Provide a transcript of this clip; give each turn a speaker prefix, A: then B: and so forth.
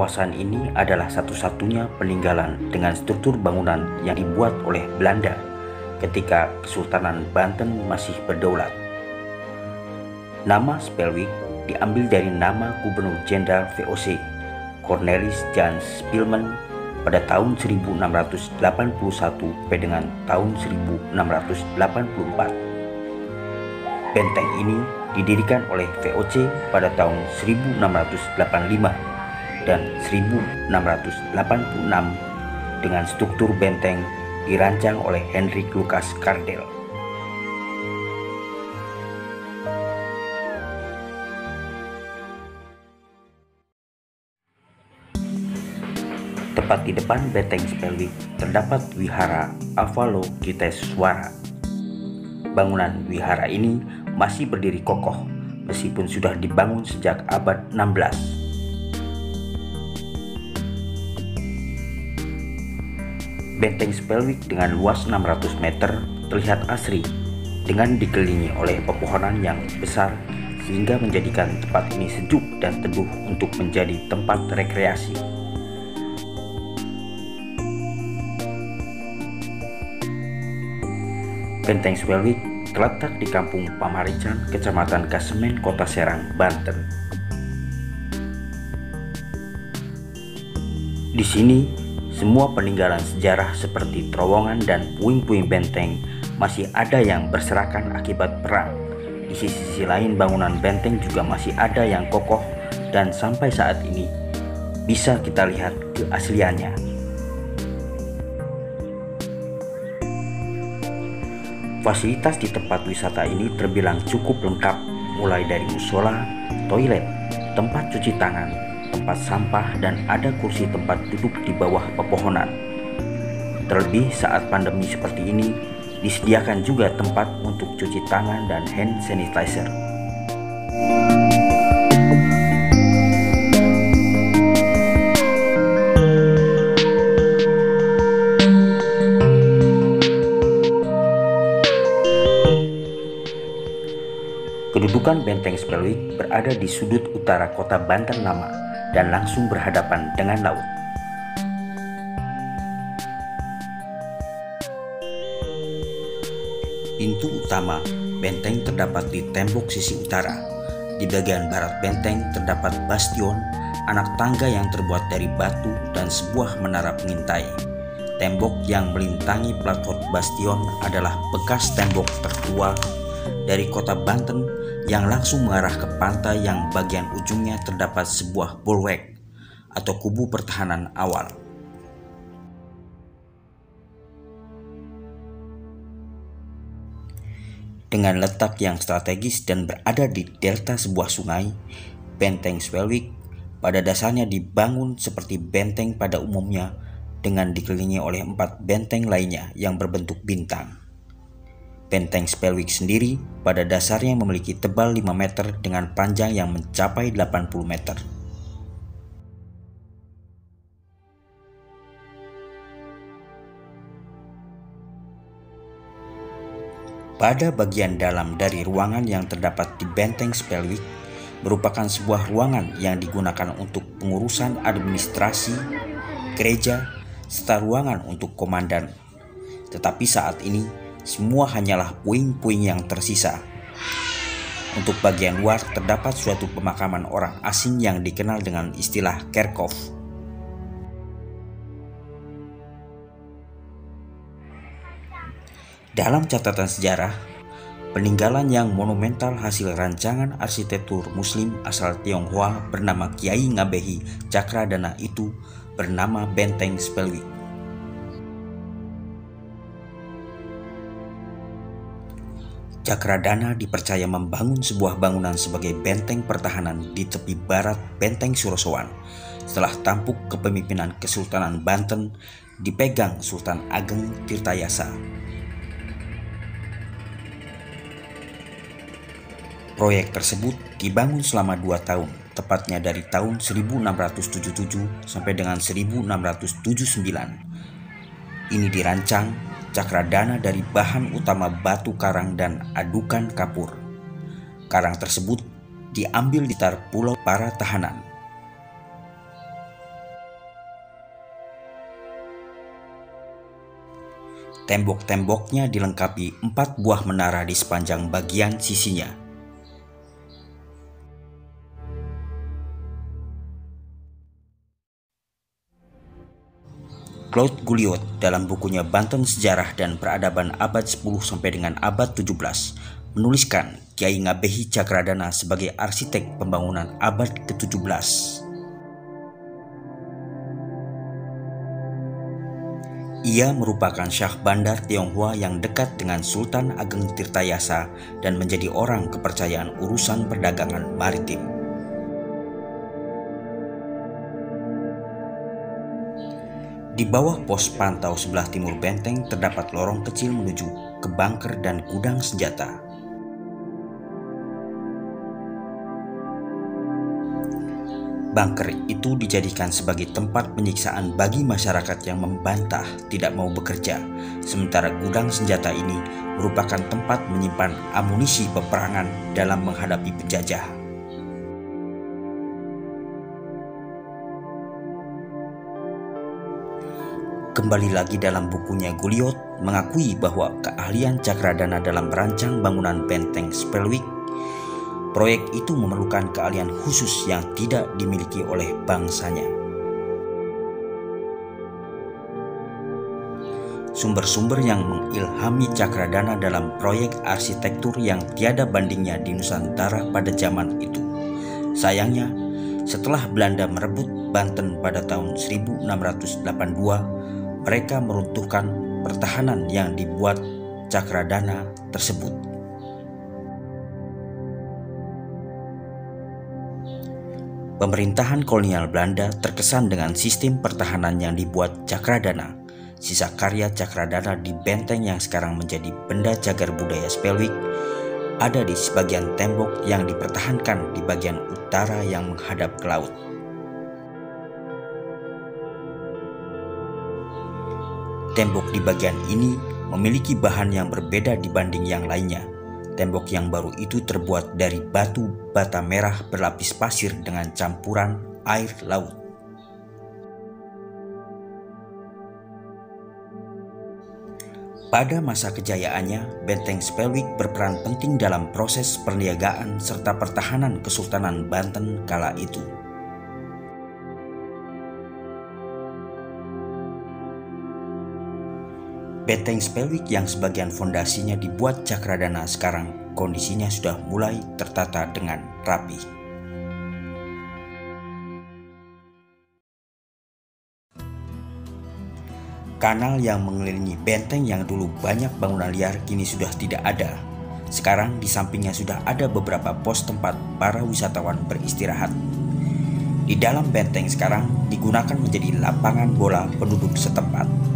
A: Kawasan ini adalah satu-satunya peninggalan dengan struktur bangunan yang dibuat oleh Belanda ketika Kesultanan Banten masih berdaulat. Nama Spelwijk diambil dari nama Gubernur Jenderal VOC Cornelis Jan Spilman pada tahun 1681 sampai dengan tahun 1684. Benteng ini didirikan oleh VOC pada tahun 1685 dan 1686 dengan struktur benteng dirancang oleh Hendrik Lucas Kardel. Tepat di depan benteng Spelwijk terdapat wihara Avalokiteswara. Bangunan wihara ini masih berdiri kokoh meskipun sudah dibangun sejak abad 16. Benteng Spelwijk dengan luas 600 meter terlihat asri dengan dikelilingi oleh pepohonan yang besar sehingga menjadikan tempat ini sejuk dan teduh untuk menjadi tempat rekreasi. Benteng Spelwijk terletak di Kampung Pamarican, Kecamatan Kasemen, Kota Serang, Banten. Di sini semua peninggalan sejarah seperti terowongan dan puing-puing benteng masih ada yang berserakan akibat perang. Di sisi lain bangunan benteng juga masih ada yang kokoh dan sampai saat ini bisa kita lihat keasliannya. Fasilitas di tempat wisata ini terbilang cukup lengkap, mulai dari musola, toilet, tempat cuci tangan, tempat sampah, dan ada kursi tempat duduk di bawah pepohonan. Terlebih saat pandemi seperti ini, disediakan juga tempat untuk cuci tangan dan hand sanitizer. Kedudukan benteng Spelwijk berada di sudut utara kota Banten lama dan langsung berhadapan dengan laut. Pintu utama benteng terdapat di tembok sisi utara. Di bagian barat benteng terdapat bastion, anak tangga yang terbuat dari batu dan sebuah menara pengintai. Tembok yang melintangi platform bastion adalah bekas tembok tertua dari kota Banten yang langsung mengarah ke pantai yang bagian ujungnya terdapat sebuah bulwark atau kubu pertahanan awal. Dengan letak yang strategis dan berada di delta sebuah sungai, benteng Spelwijk pada dasarnya dibangun seperti benteng pada umumnya dengan dikelilingi oleh 4 benteng lainnya yang berbentuk bintang. Benteng Spelwijk sendiri pada dasarnya memiliki tebal 5 meter dengan panjang yang mencapai 80 meter. Pada bagian dalam dari ruangan yang terdapat di benteng Spelwijk merupakan sebuah ruangan yang digunakan untuk pengurusan administrasi, gereja, serta ruangan untuk komandan. Tetapi saat ini semua hanyalah puing-puing yang tersisa. Untuk bagian luar terdapat suatu pemakaman orang asing yang dikenal dengan istilah kerkhof. Dalam catatan sejarah, peninggalan yang monumental hasil rancangan arsitektur Muslim asal Tionghoa bernama Kiai Ngabehi Cakradana itu bernama Benteng Spelwijk. Cakradana dipercaya membangun sebuah bangunan sebagai benteng pertahanan di tepi barat Benteng Surosowan setelah tampuk kepemimpinan Kesultanan Banten dipegang Sultan Ageng Tirtayasa. Proyek tersebut dibangun selama 2 tahun, tepatnya dari tahun 1677 sampai dengan 1679. Ini dirancang Cakradana dari bahan utama batu karang dan adukan kapur. Karang tersebut diambil di sekitar pulau para tahanan. Tembok-temboknya dilengkapi 4 buah menara di sepanjang bagian sisinya. Claude Gulliot dalam bukunya Banten Sejarah dan Peradaban abad 10 sampai dengan abad 17 menuliskan Kiai Ngabehi Cakradana sebagai arsitek pembangunan abad ke-17. Ia merupakan Syah Bandar Tionghoa yang dekat dengan Sultan Ageng Tirtayasa dan menjadi orang kepercayaan urusan perdagangan maritim. Di bawah pos pantau sebelah timur benteng terdapat lorong kecil menuju ke bunker dan gudang senjata. Bunker itu dijadikan sebagai tempat penyiksaan bagi masyarakat yang membantah tidak mau bekerja, sementara gudang senjata ini merupakan tempat menyimpan amunisi peperangan dalam menghadapi penjajah. Kembali lagi dalam bukunya, Gulliot mengakui bahwa keahlian Cakradana dalam merancang bangunan benteng Spelwick, proyek itu memerlukan keahlian khusus yang tidak dimiliki oleh bangsanya. Sumber-sumber yang mengilhami Cakradana dalam proyek arsitektur yang tiada bandingnya di Nusantara pada zaman itu. Sayangnya, setelah Belanda merebut Banten pada tahun 1682, mereka meruntuhkan pertahanan yang dibuat Cakradana tersebut. Pemerintahan kolonial Belanda terkesan dengan sistem pertahanan yang dibuat Cakradana. Sisa karya Cakradana di benteng yang sekarang menjadi benda cagar budaya Spelwick ada di sebagian tembok yang dipertahankan di bagian utara yang menghadap ke laut. Tembok di bagian ini memiliki bahan yang berbeda dibanding yang lainnya. Tembok yang baru itu terbuat dari batu bata merah berlapis pasir dengan campuran air laut. Pada masa kejayaannya, benteng Spelwick berperan penting dalam proses perniagaan serta pertahanan Kesultanan Banten kala itu. Benteng Spelwick yang sebagian fondasinya dibuat Cakradana sekarang kondisinya sudah mulai tertata dengan rapi. Kanal yang mengelilingi benteng yang dulu banyak bangunan liar kini sudah tidak ada. Sekarang di sampingnya sudah ada beberapa pos tempat para wisatawan beristirahat. Di dalam benteng sekarang digunakan menjadi lapangan bola penduduk setempat.